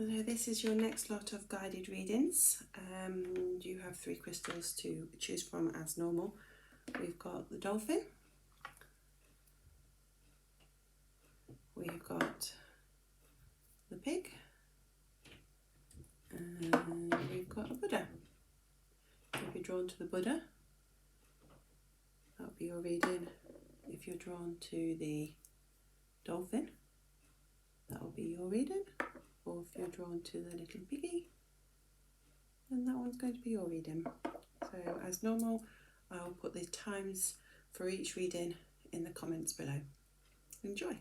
So this is your next lot of guided readings. You have 3 crystals to choose from as normal. We've got the Dolphin, we've got the Pig, and we've got a Buddha. If you're drawn to the Buddha, that'll be your reading. If you're drawn to the Dolphin, that will be your reading. Or if you're drawn to the little piggy, then that one's going to be your reading. So as normal, I'll put the times for each reading in the comments below. Enjoy.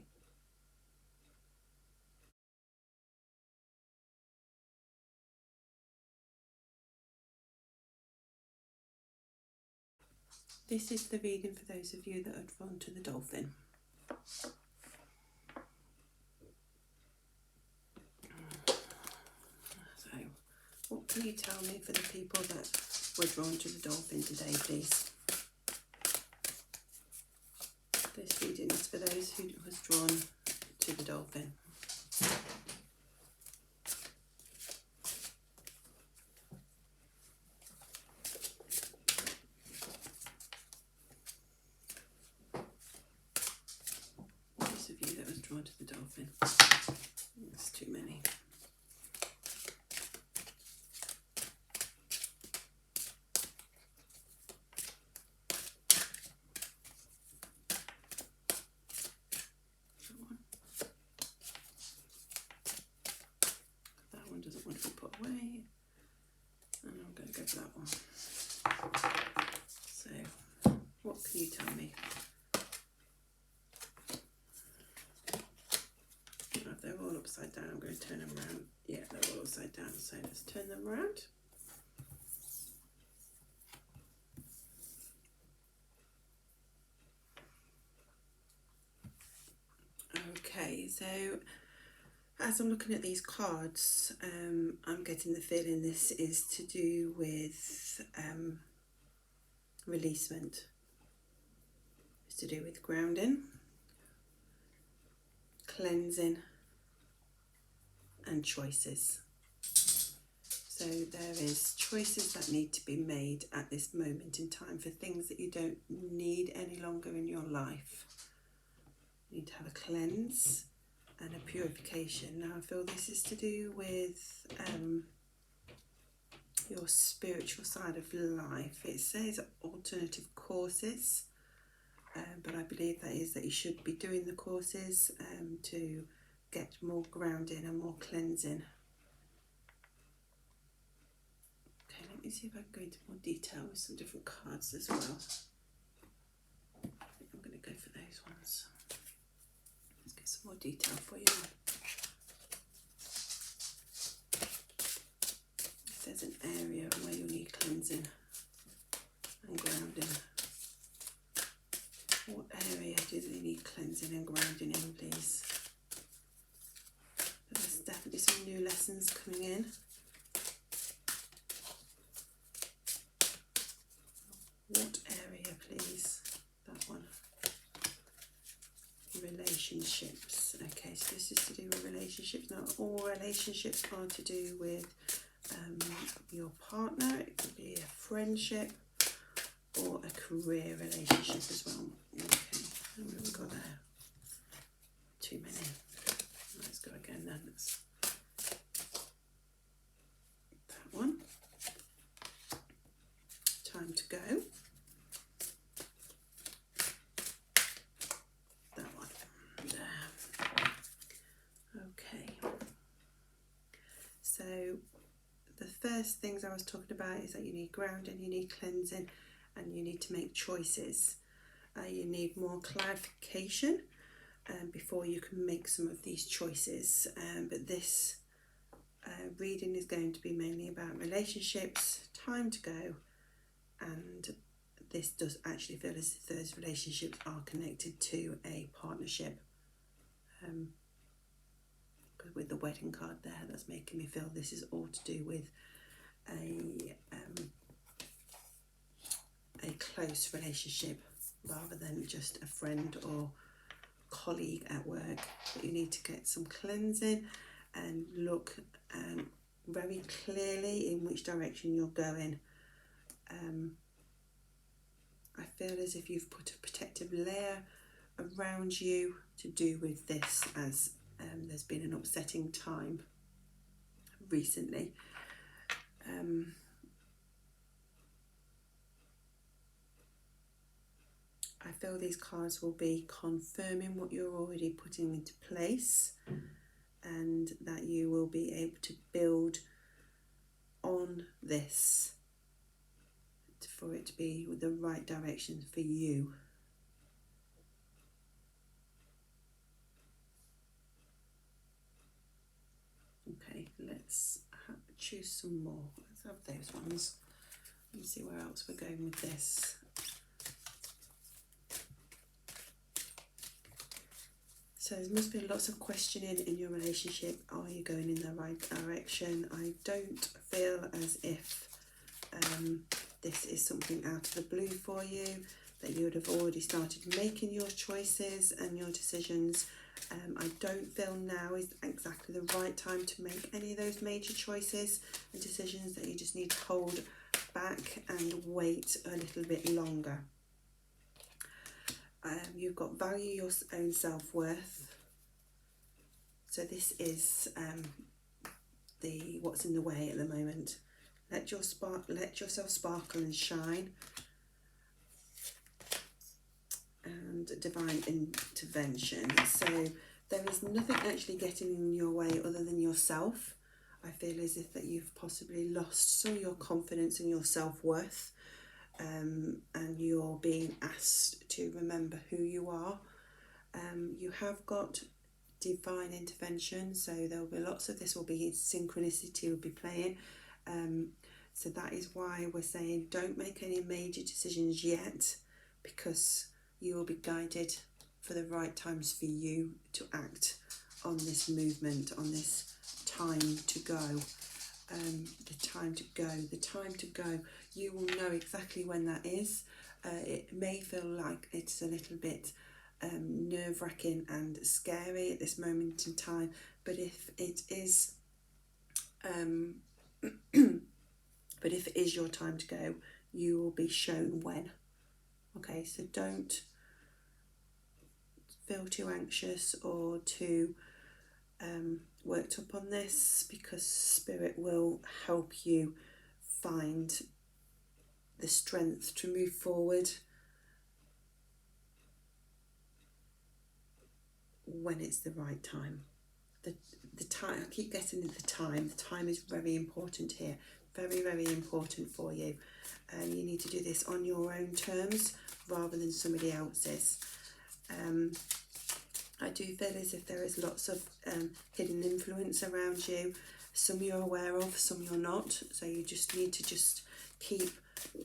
This is the reading for those of you that are drawn to the Dolphin. So, what can you tell me for the people that were drawn to the Dolphin today, please? This reading is for those who was drawn to the Dolphin. Those of you that was drawn to the Dolphin. That's too many. Doesn't want to be put away, and I'm going to go for that one. So, what can you tell me? If they're all upside down, I'm going to turn them around. Yeah, they're all upside down, so let's turn them around. Okay, so as I'm looking at these cards, I'm getting the feeling this is to do with releasement. It's to do with grounding, cleansing, and choices. So there is choices that need to be made at this moment in time for things that you don't need any longer in your life. You need to have a cleanse and a purification. Now I feel this is to do with your spiritual side of life. It says alternative courses, but I believe that is that you should be doing the courses to get more grounding and more cleansing. Okay, let me see if I can go into more detail with some different cards as well. I think I'm going to go for those ones. Let's get some more detail for you. If there's an area where you need cleansing and grounding, what area do they need cleansing and grounding in, please? There's definitely some new lessons coming in. What area, please? That one. Relationships. Okay, so this is to do with relationships. Now, all relationships are to do with your partner. It could be a friendship or a career relationship as well. Okay, and what have we got there? Too many. Let's go again then. That's that one. Time to go. That one. There. Okay. So the first things I was talking about is that you need grounding, you need cleansing, and you need to make choices. You need more clarification before you can make some of these choices. But this reading is going to be mainly about relationships, time to go, and this does actually feel as if those relationships are connected to a partnership. Because with the wedding card there, that's making me feel this is all to do with a close relationship rather than just a friend or colleague at work. But you need to get some cleansing and look very clearly in which direction you're going. I feel as if you've put a protective layer around you to do with this, as there's been an upsetting time recently. I feel these cards will be confirming what you're already putting into place, and that you will be able to build on this for it to be the right direction for you. Okay, let's choose some more. Let's have those ones and see where else we're going with this. So there must be lots of questioning in your relationship. Are you going in the right direction? I don't feel as if this is something out of the blue for you, that you would have already started making your choices and your decisions. I don't feel now is exactly the right time to make any of those major choices and decisions, that you just need to hold back and wait a little bit longer. You've got value your own self-worth. So this is what's in the way at the moment. Let yourself sparkle and shine. And divine intervention. So there is nothing actually getting in your way other than yourself. I feel as if that you've possibly lost some of your confidence and your self-worth, and you're being asked to remember who you are. You have got divine intervention, so there will be lots of this will be synchronicity will be playing. So that is why we're saying don't make any major decisions yet, because you will be guided for the right times for you to act on this movement, on this time to go. The time to go. You will know exactly when that is. It may feel like it's a little bit nerve-wracking and scary at this moment in time, but if it is your time to go, you will be shown when. Okay, so don't feel too anxious or too worked up on this, because Spirit will help you find the strength to move forward when it's the right time. The time, I keep getting the time is very important here, very, very important for you. You need to do this on your own terms rather than somebody else's. I do feel as if there is lots of hidden influence around you. Some you're aware of, some you're not. So you just need to just keep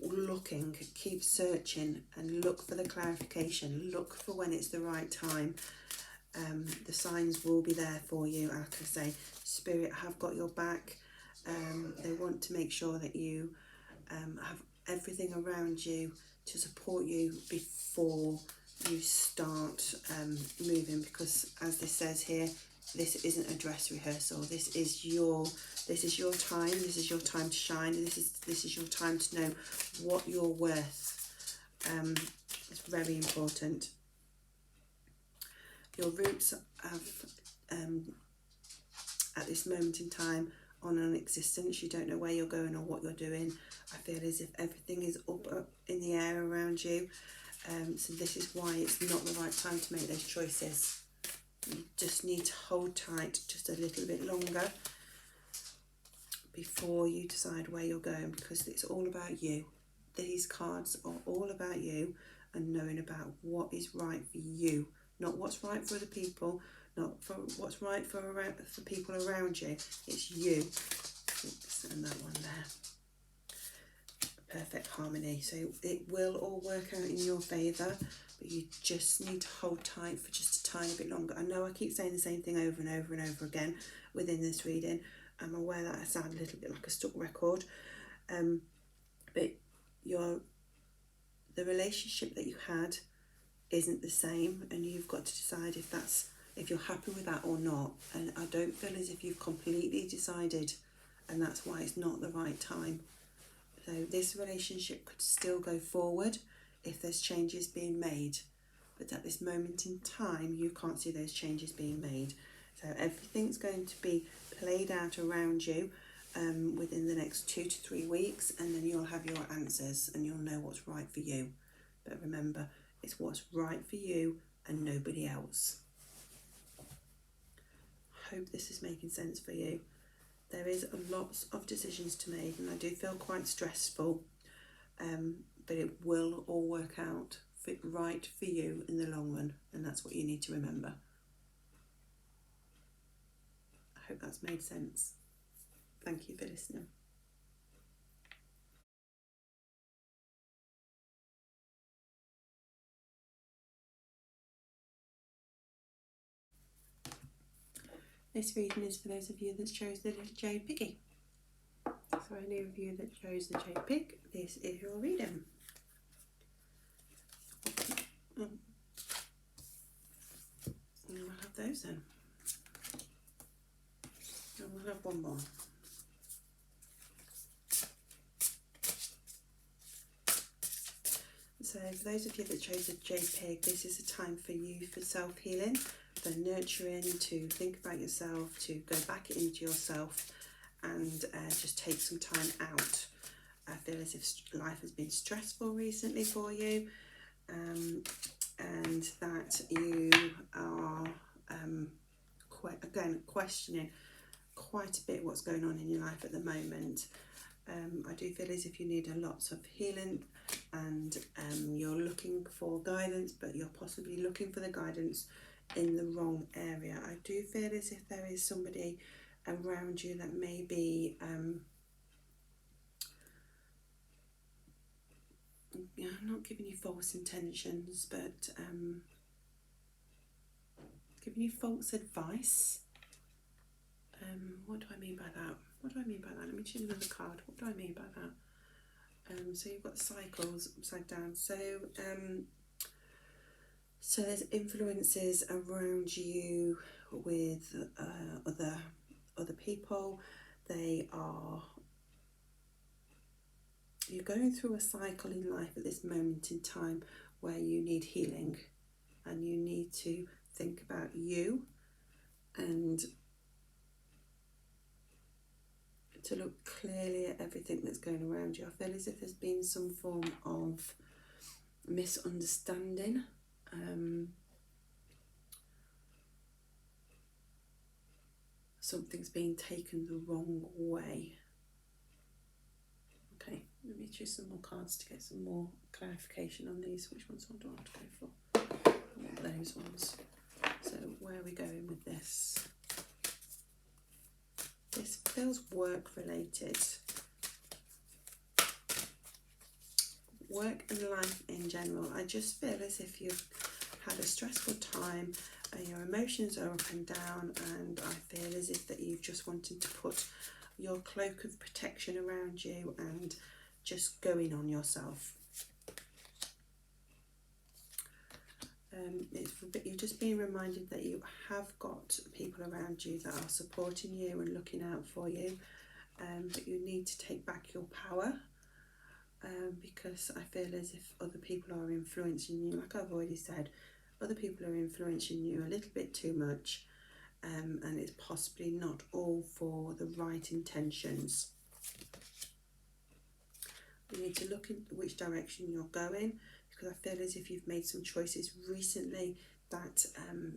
looking, keep searching, and look for the clarification. Look for when it's the right time. The signs will be there for you. Like I say, Spirit have got your back. They want to make sure that you have everything around you to support you before you start moving, because as this says here, this isn't a dress rehearsal. This is your time. This is your time to shine. This is your time to know what you're worth. It's very important. Your roots have at this moment in time are non-existent. You don't know where you're going or what you're doing. I feel as if everything is up in the air around you. So this is why it's not the right time to make those choices. You just need to hold tight just a little bit longer before you decide where you're going, because it's all about you. These cards are all about you and knowing about what is right for you, not what's right for other people, not for what's right for people around you. It's you. Oops, and that one there. Perfect harmony. So it will all work out in your favour, but you just need to hold tight for just a tiny bit longer. I know I keep saying the same thing over and over and over again within this reading. I'm aware that I sound a little bit like a stuck record, but the relationship that you had isn't the same, and you've got to decide if that's if you're happy with that or not. And I don't feel as if you've completely decided, and that's why it's not the right time. So this relationship could still go forward if there's changes being made, but at this moment in time you can't see those changes being made. So everything's going to be played out around you within the next 2 to 3 weeks, and then you'll have your answers and you'll know what's right for you. But remember, it's what's right for you and nobody else. Hope this is making sense for you. There is lots of decisions to make, and I do feel quite stressful, but it will all work out right for you in the long run, and that's what you need to remember. I hope that's made sense. Thank you for listening. This reading is for those of you that chose the little jade piggy. So any of you that chose the jade pig, this is your reading. And we'll have those then. And we'll have one more. So for those of you that chose the jade pig, this is a time for you for self-healing, for nurturing, to think about yourself, to go back into yourself, and just take some time out. I feel as if life has been stressful recently for you, and that you are questioning quite a bit what's going on in your life at the moment. I do feel as if you need a lot of healing, and you're looking for guidance, but you're possibly looking for the guidance in the wrong area. I do feel as if there is somebody around you that may be I'm not giving you false intentions, but giving you false advice. What do I mean by that? Let me choose another card. What do I mean by that? So you've got cycles upside down. So so there's influences around you with other people. You're going through a cycle in life at this moment in time where you need healing, and you need to think about you and to look clearly at everything that's going around you. I feel as if there's been some form of misunderstanding. Something's being taken the wrong way. Okay, let me choose some more cards to get some more clarification on these. Which ones do I want to go for? I want those ones. So where are we going with this? This feels work related. Work and life in general. I just feel as if you've had a stressful time and your emotions are up and down, and I feel as if that you've just wanted to put your cloak of protection around you and just go in on yourself. You're just being reminded that you have got people around you that are supporting you and looking out for you, but you need to take back your power, because I feel as if other people are influencing you. Like I've already said, other people are influencing you a little bit too much, and it's possibly not all for the right intentions. You need to look in which direction you're going, because I feel as if you've made some choices recently that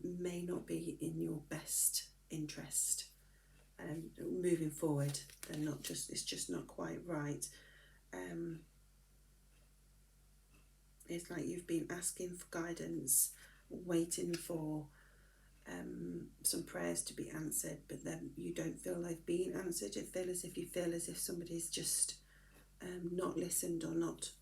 may not be in your best interest. Moving forward, it's just not quite right. It's like you've been asking for guidance, waiting for some prayers to be answered, but then you don't feel they've been answered. You feel as if somebody's just not listened or not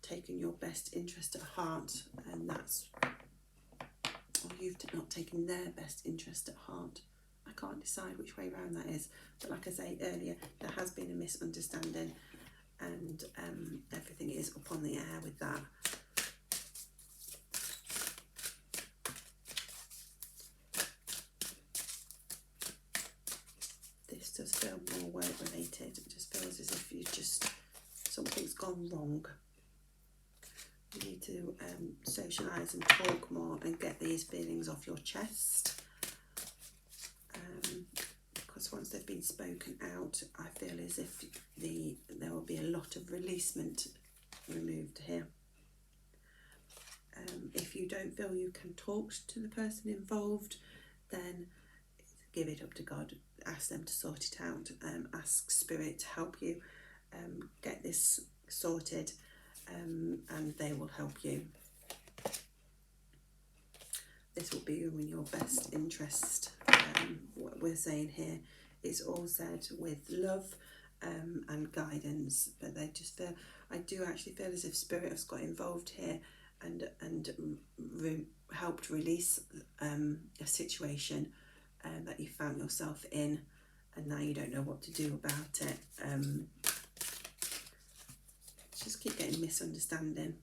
taken your best interest at heart, and or you've not taken their best interest at heart. I can't decide which way around that is, but like I say earlier, there has been a misunderstanding, and everything is up on the air with that. feel more work related. It just feels as if something's gone wrong. You need to socialise and talk more and get these feelings off your chest. Because once they've been spoken out, I feel as if there will be a lot of releasement removed here. If you don't feel you can talk to the person involved, then give it up to God. Ask them to sort it out. Ask Spirit to help you get this sorted, and they will help you. This will be in your best interest. What we're saying here is all said with love and guidance, but I do actually feel as if Spirit has got involved here and helped release a situation that you found yourself in, and now you don't know what to do about it. Just keep getting misunderstanding.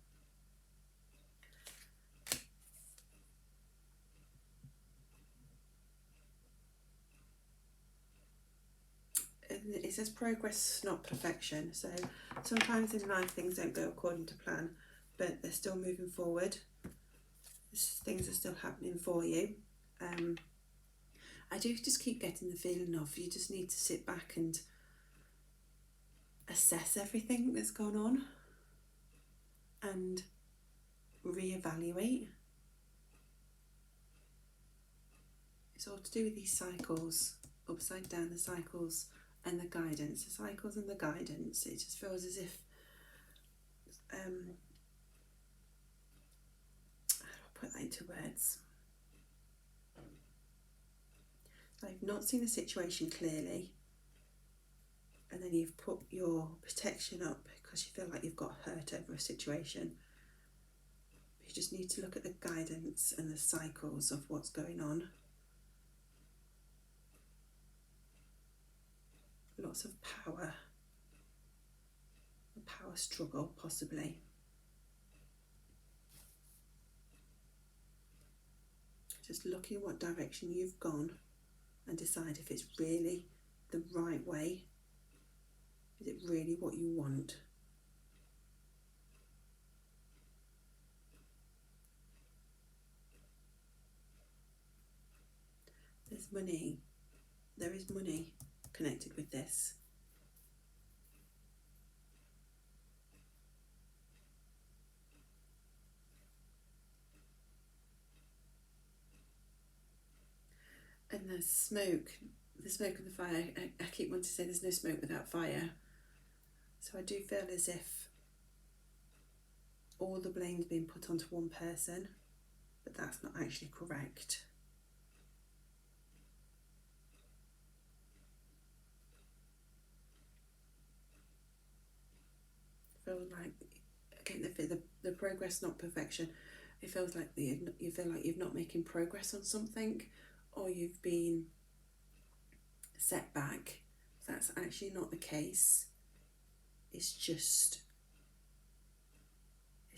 It says progress, not perfection. So sometimes in life things don't go according to plan, but they're still moving forward. Things are still happening for you. I do just keep getting the feeling of you just need to sit back and assess everything that's gone on and reevaluate. It's all to do with these cycles, upside down, the cycles and the guidance. The cycles and the guidance, it just feels as if how do I put that into words? I've not seen the situation clearly, and then you've put your protection up because you feel like you've got hurt over a situation. You just need to look at the guidance and the cycles of what's going on. Lots of power, a power struggle possibly. Just look in what direction you've gone and decide if it's really the right way. Is it really what you want? There's money. There is money connected with this. And the smoke and the fire, I keep wanting to say there's no smoke without fire. So I do feel as if all the blame's been put onto one person, but that's not actually correct. I feel like, again, the progress, not perfection. It feels like you feel like you're not making progress on something, or you've been set back. That's actually not the case. It's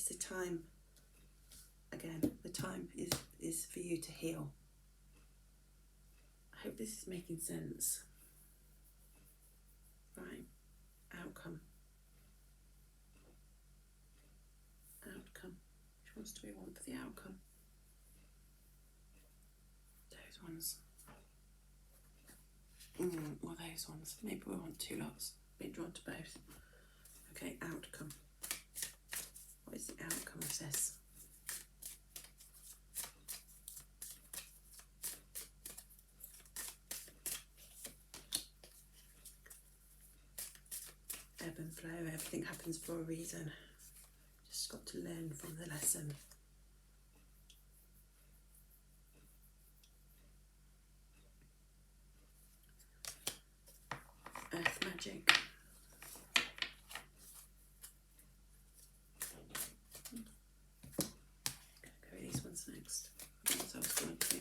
the time. Again, the time is for you to heal. I hope this is making sense. Right, outcome. Which ones do we want for the outcome? Those ones. Or those ones. Maybe we want two lots. Been drawn to both. Okay, outcome. What is the outcome of this? Ebb and flow. Everything happens for a reason. Just got to learn from the lesson. Earth magic. Go with these ones next. What I was going to do.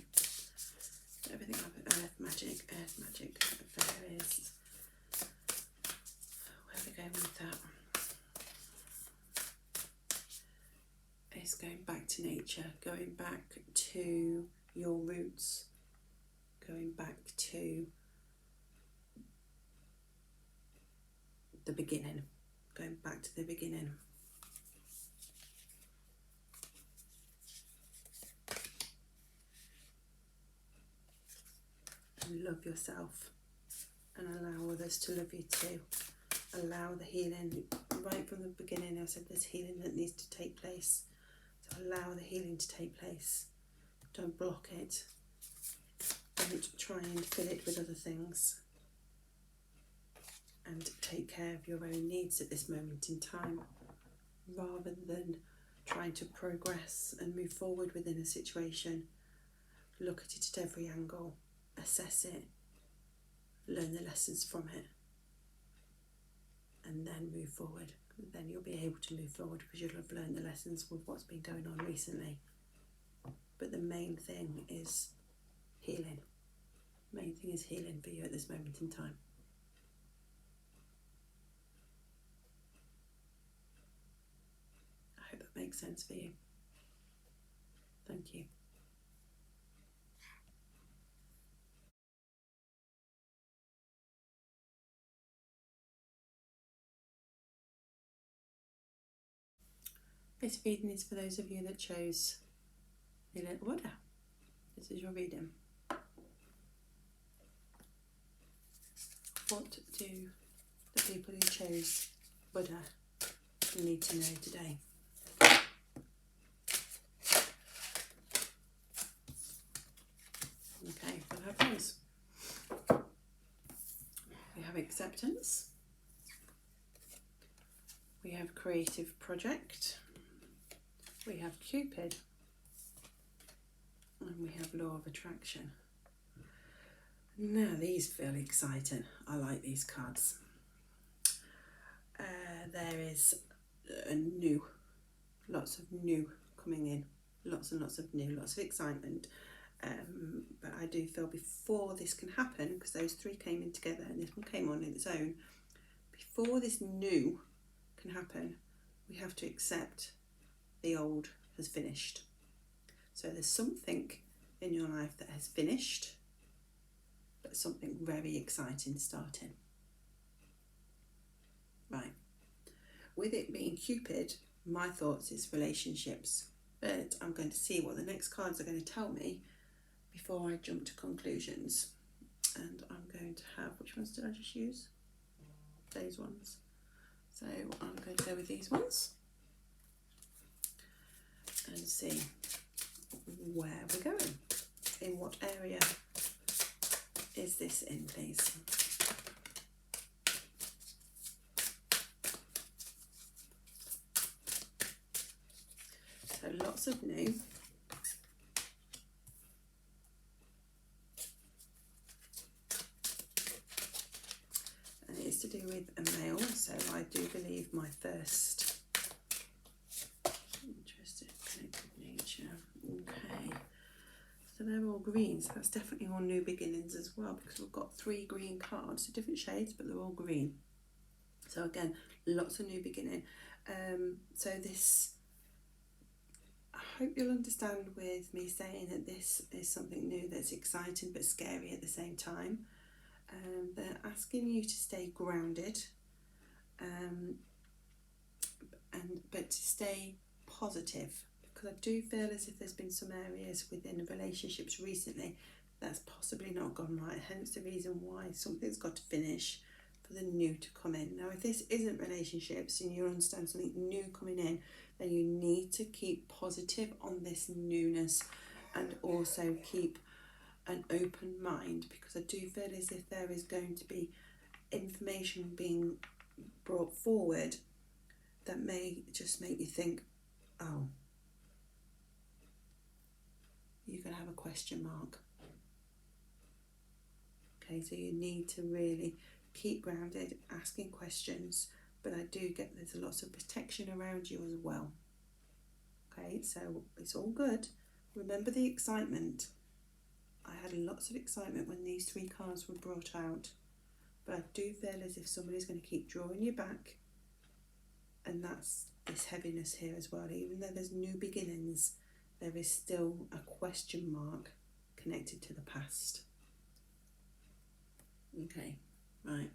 Everything up at earth magic, fairies. Where are we going with that? It's going back to nature, going back to your roots, going back to the beginning, going back to the beginning. And love yourself and allow others to love you too. Allow the healing, right from the beginning I said there's healing that needs to take place. So allow the healing to take place. Don't block it. Don't try and fill it with other things. And take care of your own needs at this moment in time, rather than trying to progress and move forward within a situation. Look at it at every angle, assess it, learn the lessons from it, and then move forward. Then you'll be able to move forward because you'll have learned the lessons with what's been going on recently. But the main thing is healing. The main thing is healing for you at this moment in time. I hope that makes sense for you. Thank you. This reading is for those of you that chose the little Buddha. This is your reading. What do the people who chose Buddha need to know today? Okay, what happens? We have acceptance. We have creative project. We have Cupid. And we have law of attraction. Now these feel exciting. I like these cards. There is a new, lots of new coming in. Lots and lots of new, lots of excitement. But I do feel before this can happen, because those three came in together and this one came on its own, before this new can happen, we have to accept the old has finished. So there's something in your life that has finished, but something very exciting starting. Right. With it being Cupid, my thoughts is relationships, but I'm going to see what the next cards are going to tell me before I jump to conclusions. And I'm going to have, which ones did I just use? Those ones. So I'm going to go with these ones and see where we're going. In what area is this in, please? So lots of new. And it's to do with a male, so I do believe my first. Interested, connected nature. Okay. So they're all green, so that's definitely all new beginnings as well, because we've got 3 green cards, so different shades, but they're all green. So again, lots of new beginning. So this, I hope you'll understand with me saying that this is something new that's exciting but scary at the same time. They're asking you to stay grounded, but to stay positive, because I do feel as if there's been some areas within relationships recently that's possibly not gone right, hence the reason why something's got to finish for the new to come in. Now if this isn't relationships and you understand something new coming in, then you need to keep positive on this newness and also keep an open mind, because I do feel as if there is going to be information being brought forward that may just make you think, oh, you're going to have a question mark. Okay, so you need to really keep grounded, asking questions, but I do get there's lots of protection around you as well. Okay, so it's all good. Remember the excitement. I had lots of excitement when these 3 cards were brought out, but I do feel as if somebody's going to keep drawing you back, and that's this heaviness here as well. Even though there's new beginnings, there is still a question mark connected to the past. Okay, right.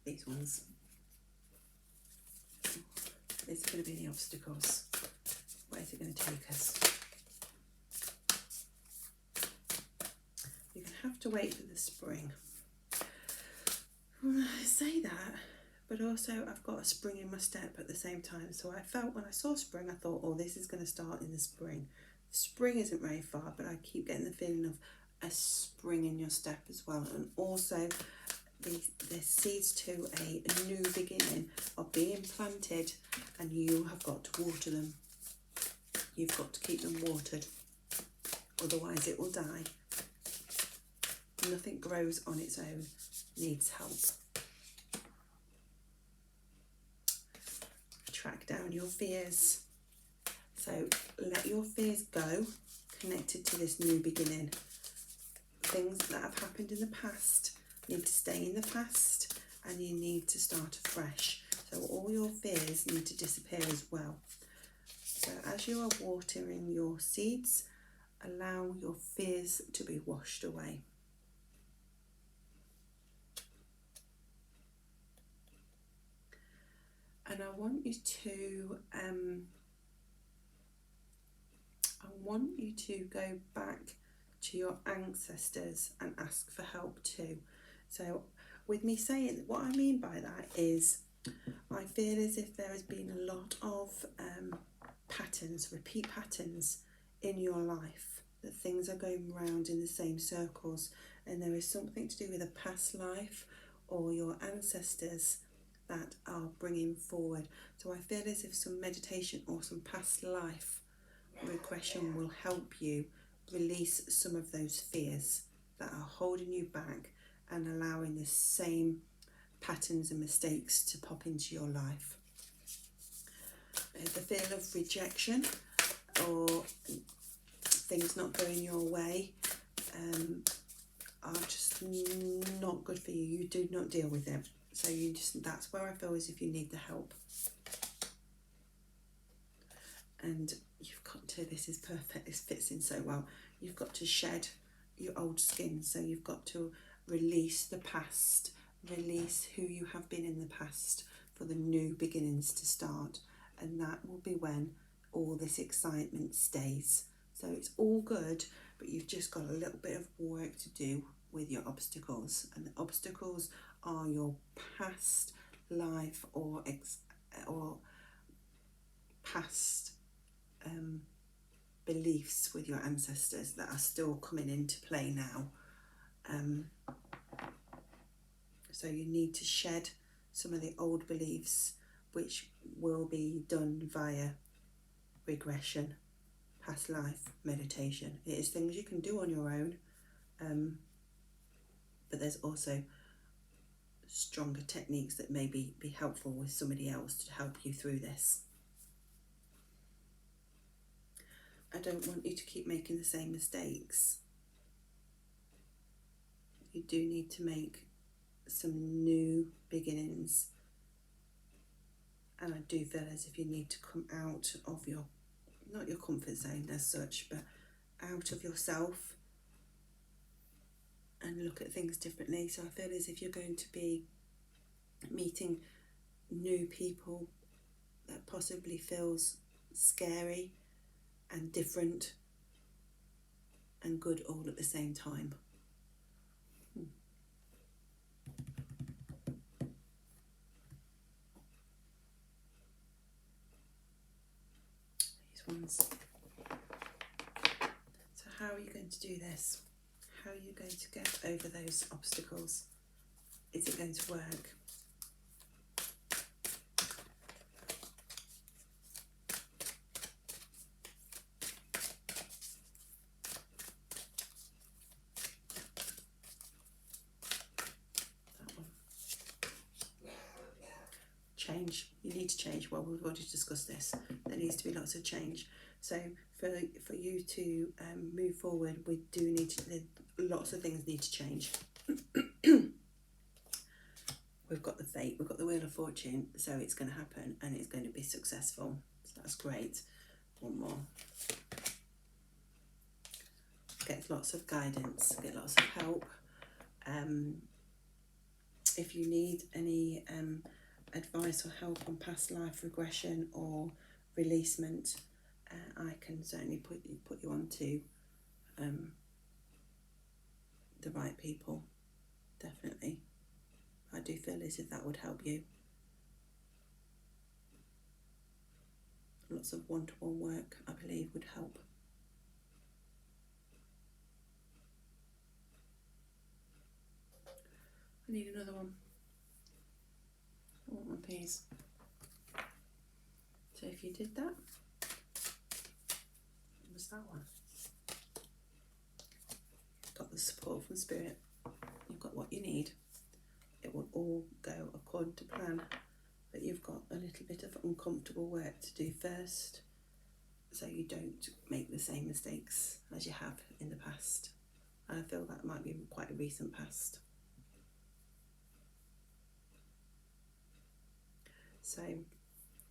these ones. Is there going to be any obstacles? Where is it going to take us? You're going to have to wait for the spring. Well, I say that, but also I've got a spring in my step at the same time. So I felt when I saw spring, I thought, oh, this is going to start in the spring. Spring isn't very far, but I keep getting the feeling of a spring in your step as well. And also the seeds to a new beginning are being planted, and you have got to water them. You've got to keep them watered, otherwise it will die. Nothing grows on its own, needs help. Track down your fears. So let your fears go, connected to this new beginning. Things that have happened in the past need to stay in the past, and you need to start afresh. So all your fears need to disappear as well. So as you are watering your seeds, allow your fears to be washed away. And I want you to go back to your ancestors and ask for help too. So with me saying, what I mean by that is, I feel as if there has been a lot of patterns, repeat patterns in your life, that things are going round in the same circles, and there is something to do with a past life or your ancestors that are bringing forward. So I feel as if some meditation or some past life regression will help you release some of those fears that are holding you back and allowing the same patterns and mistakes to pop into your life. The fear of rejection or things not going your way are just not good for you. You do not deal with it. So that's where I feel as if you need the help. And you've got to, this is perfect, this fits in so well. You've got to shed your old skin. So you've got to release the past, release who you have been in the past for the new beginnings to start. And that will be when all this excitement stays. So it's all good, but you've just got a little bit of work to do with your obstacles. And the obstacles are your past life or past beliefs with your ancestors that are still coming into play now. So you need to shed some of the old beliefs, which will be done via regression, past life, meditation. It is things you can do on your own, but there's also stronger techniques that may be helpful with somebody else to help you through this. I don't want you to keep making the same mistakes. You do need to make some new beginnings. And I do feel as if you need to come out of your, not your comfort zone as such, but out of yourself and look at things differently. So I feel as if you're going to be meeting new people that possibly feels scary and different and good all at the same time. These ones. So how are you going to do this? How are you going to get over those obstacles? Is it going to work? Change. You need to change. Well, we've already discussed this. There needs to be lots of change. So for you to move forward, we do need to, lots of things need to change. We've got the fate, we've got the Wheel of Fortune, so it's going to happen and it's going to be successful. So that's great. One more. Get lots of guidance, get lots of help. if you need any advice or help on past life regression or releasement, I can certainly put you on to the right people, definitely. I do feel as if that would help you. Lots of one-to-one work, I believe, would help. I need another one. I want one of these. So if you did that, what was that one? You've got the support from Spirit. You've got what you need. It will all go according to plan, but you've got a little bit of uncomfortable work to do first, so you don't make the same mistakes as you have in the past. And I feel that might be quite a recent past. So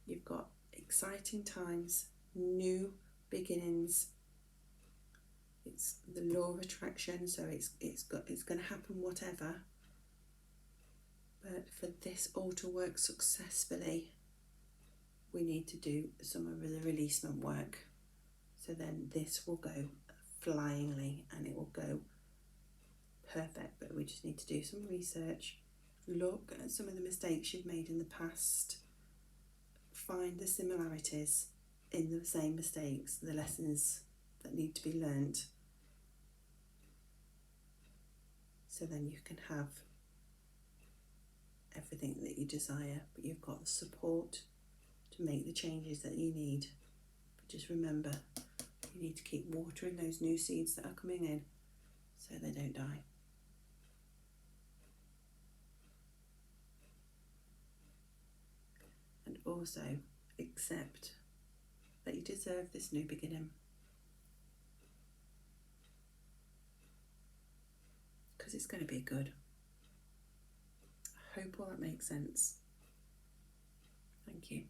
you've got exciting times, new beginnings. It's the law of attraction, so it's going to happen whatever. But for this all to work successfully, we need to do some of the releasement work. So then this will go flyingly and it will go perfect. But we just need to do some research, look at some of the mistakes you've made in the past, find the similarities in the same mistakes, the lessons that need to be learnt. So then you can have everything that you desire, but you've got the support to make the changes that you need. But just remember, you need to keep watering those new seeds that are coming in so they don't die. And also accept that you deserve this new beginning, because it's going to be good. I hope all that makes sense. Thank you.